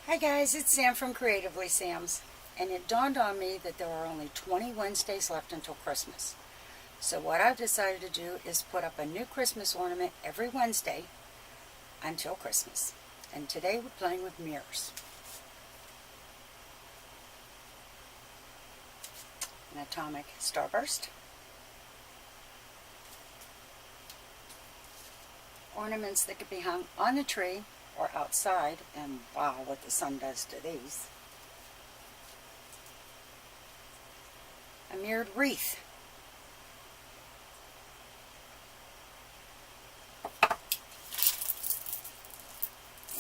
Hi guys, it's Sam from Creatively Sam's, and it dawned on me that there are only 20 Wednesdays left until Christmas. So what I've decided to do is put up a new Christmas ornament every Wednesday until Christmas. And today we're playing with mirrors. An Atomic Starburst. Ornaments that could be hung on the tree or outside, and wow, what the sun does to these. A mirrored wreath.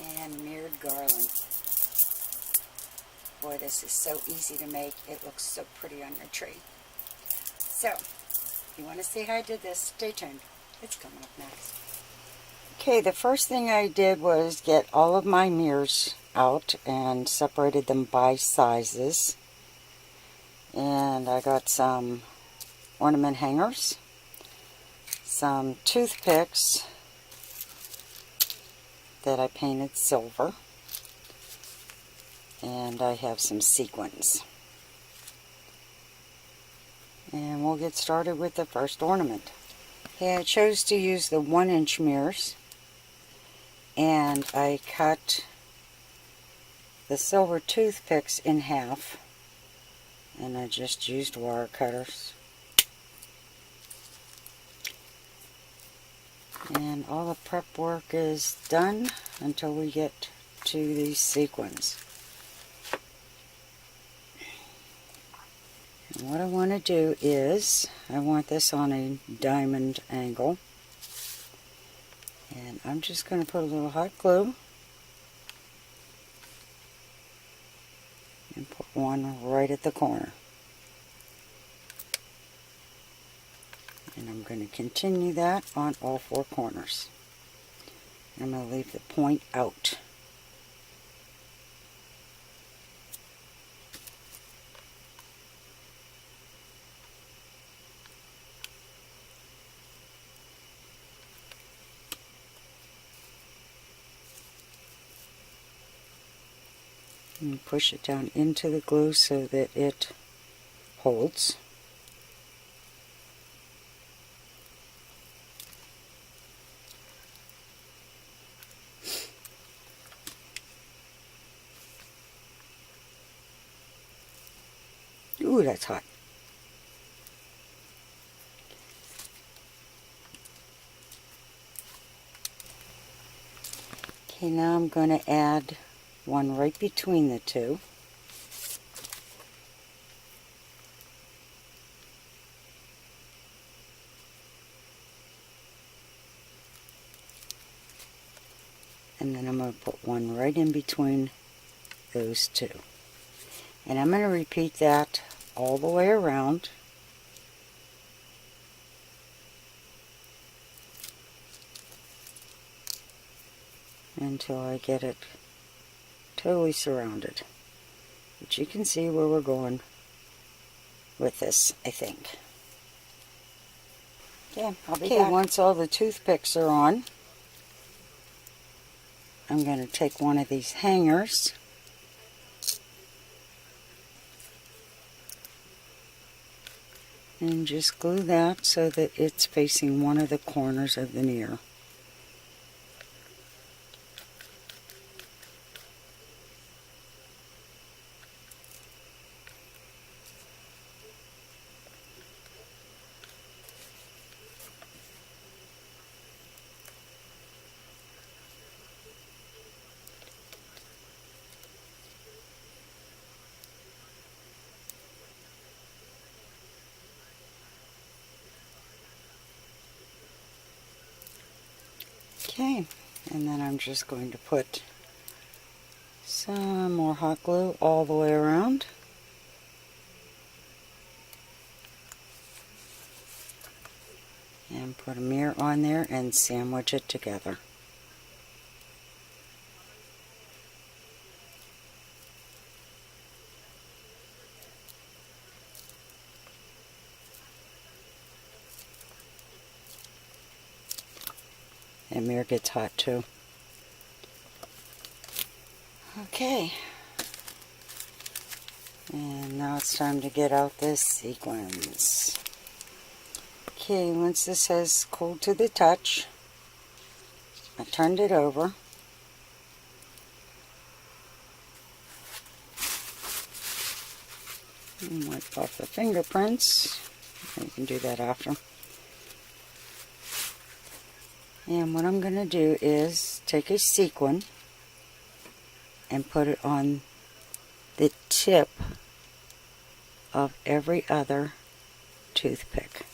And mirrored garland. Boy, this is so easy to make. It looks so pretty on your tree. So, if you want to see how I did this, stay tuned. It's coming up next. Okay, the first thing I did was get all of my mirrors out and separated them by sizes. And I got some ornament hangers, some toothpicks that I painted silver, and I have some sequins. And we'll get started with the first ornament. Okay, I chose to use the 1-inch mirrors, and I cut the silver toothpicks in half, and I just used wire cutters. And all the prep work is done until we get to these sequins. And what I want to do is, I want this on a diamond angle. And I'm just going to put a little hot glue and put one right at the corner. And I'm going to continue that on all 4 corners. I'm going to leave the point out. And push it down into the glue so that it holds. Ooh, that's hot. Okay, now I'm going to add one right between the two. And then I'm going to put one right in between those two. And I'm going to repeat that all the way around. Until I get it totally surrounded. But you can see where we're going with this, I think. Yeah, I'll be back. Once all the toothpicks are on, I'm going to take one of these hangers and just glue that so that it's facing one of the corners of the mirror. Okay, and then I'm just going to put some more hot glue all the way around. And put a mirror on there and sandwich it together. That mirror gets hot too. Okay. And now it's time to get out this sequins. Okay, once this has cooled to the touch, I turned it over. And wipe off the fingerprints. You can do that after. And what I'm going to do is take a sequin and put it on the tip of every other toothpick.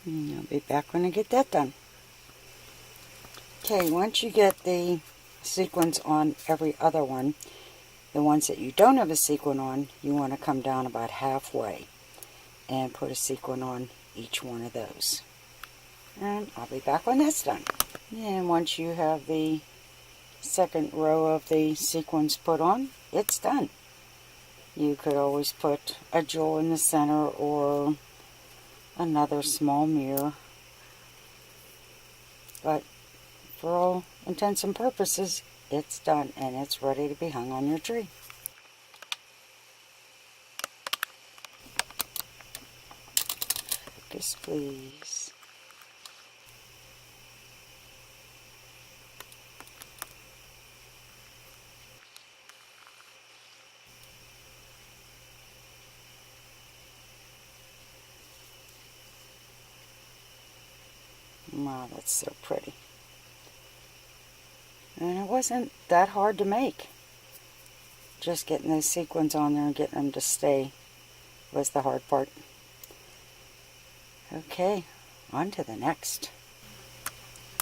And I'll be back when I get that done. Okay, once you get the sequins on every other one, the ones that you don't have a sequin on, you want to come down about halfway and put a sequin on each one of those. And I'll be back when that's done. And once you have the second row of the sequins put on, it's done. You could always put a jewel in the center or another small mirror, but for all intents and purposes, it's done and it's ready to be hung on your tree. Focus, please. Wow, that's so pretty. And it wasn't that hard to make. Just getting those sequins on there and getting them to stay was the hard part. Okay, on to the next.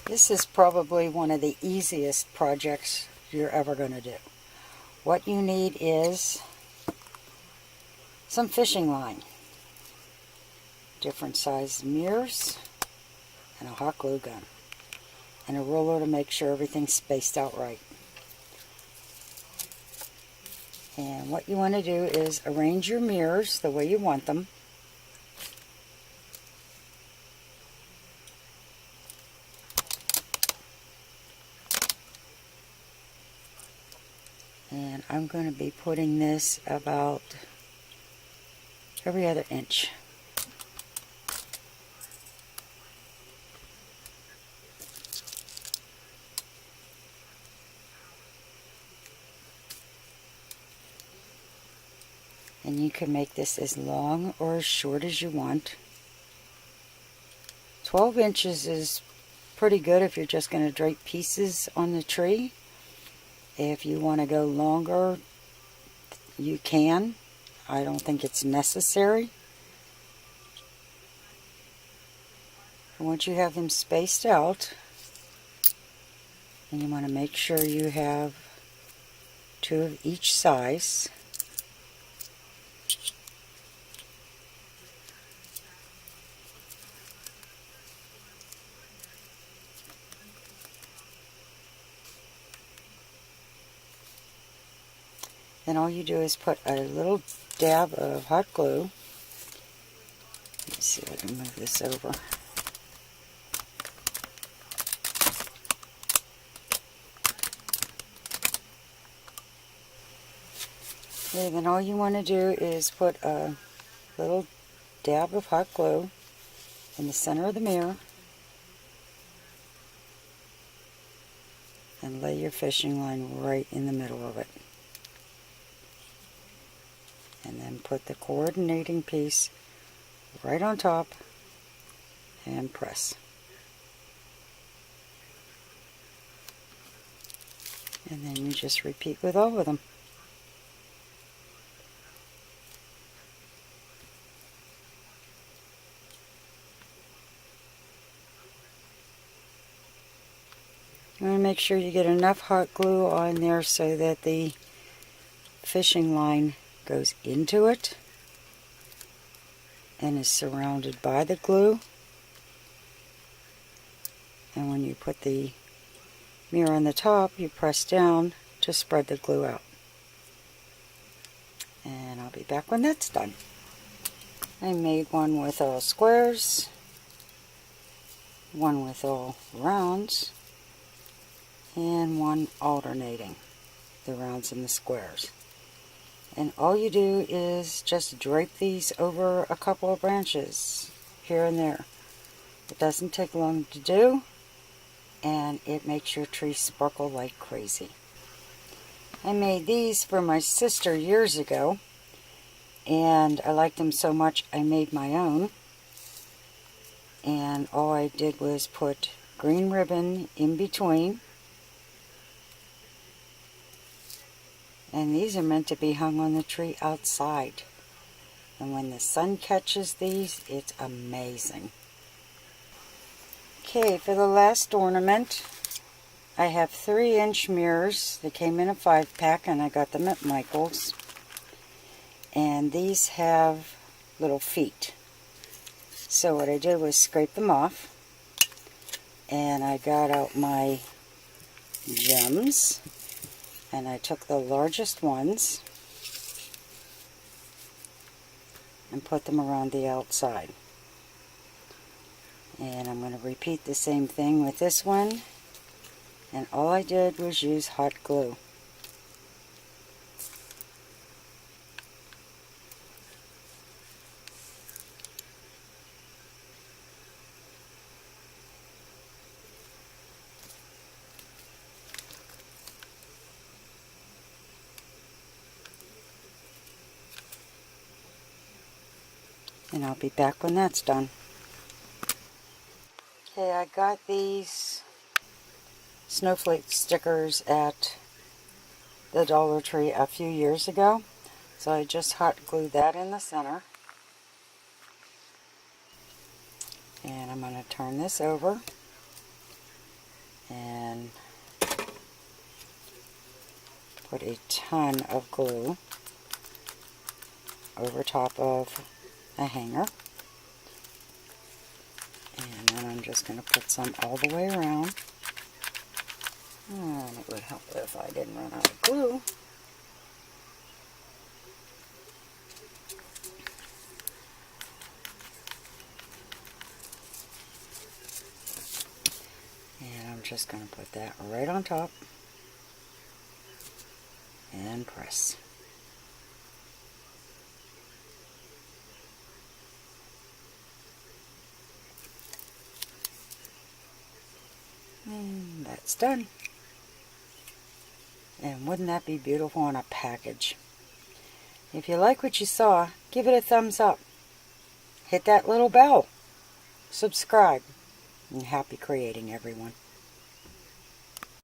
This is probably one of the easiest projects you're ever going to do. What you need is some fishing line, different size mirrors, and a hot glue gun, and a ruler to make sure everything's spaced out right. And what you want to do is arrange your mirrors the way you want them. And I'm going to be putting this about every other inch. And you can make this as long or as short as you want. 12 inches is pretty good if you're just going to drape pieces on the tree. If you want to go longer, you can. I don't think it's necessary. Once you have them spaced out, and you want to make sure you have 2 of each size. Then all you do is put a little dab of hot glue. Let's see if I can move this over. Okay, then all you want to do is put a little dab of hot glue in the center of the mirror and lay your fishing line right in the middle of it. And then put the coordinating piece right on top and press. And then you just repeat with all of them. You want to make sure you get enough hot glue on there so that the fishing line goes into it and is surrounded by the glue, And when you put the mirror on the top, you press down to spread the glue out. And I'll be back when that's done. I made one with all squares, one with all rounds, and one alternating the rounds and the squares. And all you do is just drape these over a couple of branches here and there. It doesn't take long to do, and it makes your tree sparkle like crazy. I made these for my sister years ago, and I liked them so much I made my own. And all I did was put green ribbon in between. And these are meant to be hung on the tree outside. And when the sun catches these, it's amazing. Okay, for the last ornament, I have 3-inch mirrors. They came in a 5-pack and I got them at Michael's. And these have little feet. So what I did was scrape them off. And I got out my gems. And I took the largest ones and put them around the outside. And I'm going to repeat the same thing with this one. And all I did was use hot glue. And I'll be back when that's done. Okay, I got these snowflake stickers at the Dollar Tree a few years ago. So I just hot glued that in the center. And I'm going to turn this over and put a ton of glue over top of a hanger. And then I'm just going to put some all the way around. And it would help if I didn't run out of glue. And I'm just going to put that right on top and press. And that's done. And wouldn't that be beautiful on a package? If you like what you saw, give it a thumbs up. Hit that little bell. Subscribe. And happy creating, everyone.